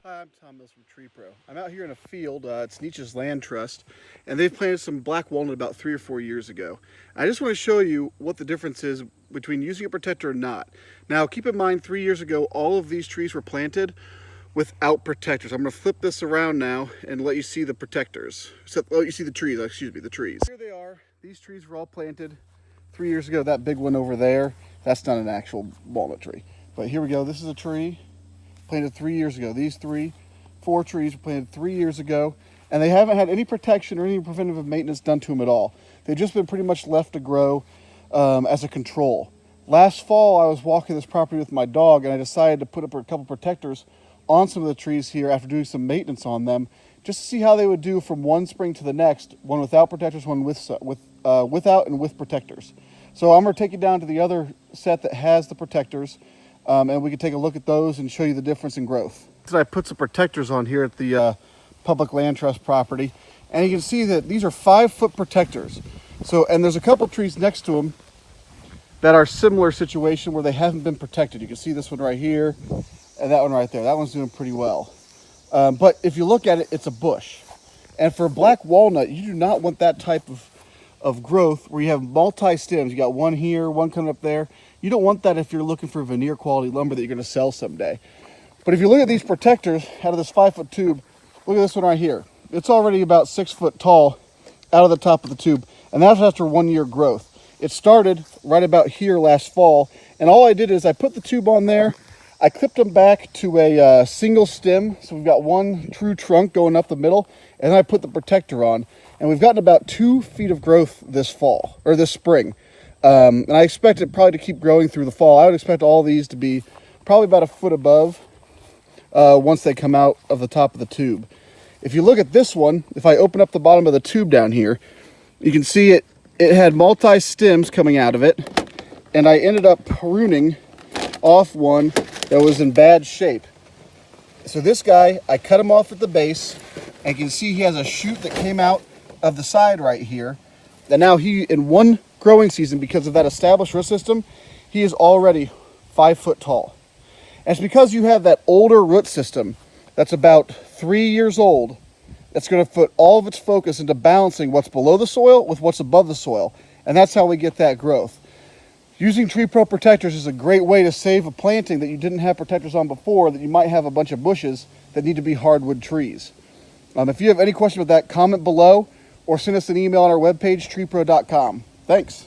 Hi, I'm Tom Mills from Tree Pro. I'm out here in a field, it's Nietzsche's Land Trust, and they've planted some black walnut about 3 or 4 years ago. I just want to show you what the difference is between using a protector and not. Now, keep in mind, 3 years ago, all of these trees were planted without protectors. I'm going to flip this around now and let you see the protectors. So, let you see the trees, excuse me, the trees. Here they are. These trees were all planted 3 years ago. That big one over there, that's not an actual walnut tree. But here we go. This is a tree planted 3 years ago. These 4 trees were planted 3 years ago, and they haven't had any protection or any preventative maintenance done to them at all. They've just been pretty much left to grow as a control. Last fall, I was walking this property with my dog, and I decided to put up a couple protectors on some of the trees here after doing some maintenance on them, just to see how they would do from one spring to the next, one without protectors, one without and with protectors. So I'm going to take you down to the other set that has the protectors, and we can take a look at those and show you the difference in growth. So I put some protectors on here at the public land trust property, and you can see that these are 5-foot protectors. So, and there's a couple trees next to them that are similar situation where they haven't been protected. You can see this one right here and that one right there. That one's doing pretty well. But if you look at it, it's a bush. And for black walnut, you do not want that type of growth where you have multi-stems. You got one here, one coming up there. You don't want that if you're looking for veneer quality lumber that you're going to sell someday. But if you look at these protectors out of this 5-foot tube, look at this one right here. It's already about 6 foot tall out of the top of the tube, and that's after 1 year growth. It started right about here last fall, and all I did is I put the tube on there, I clipped them back to a single stem, so we've got one true trunk going up the middle, and then I put the protector on, and we've gotten about 2 feet of growth this fall, or this spring. And I expect it probably to keep growing through the fall. I would expect all these to be probably about 1 foot above once they come out of the top of the tube. If you look at this one, if I open up the bottom of the tube down here, you can see it had multi-stems coming out of it, and I ended up pruning off one that was in bad shape. So this guy, I cut him off at the base, and you can see he has a shoot that came out of the side right here. And now he, in one growing season, because of that established root system, he is already 5 foot tall. And it's because you have that older root system that's about 3 years old that's going to put all of its focus into balancing what's below the soil with what's above the soil. And that's how we get that growth. Using Tree Pro protectors is a great way to save a planting that you didn't have protectors on before, that you might have a bunch of bushes that need to be hardwood trees. If you have any questions about that, comment below or send us an email on our webpage, treepro.com. Thanks.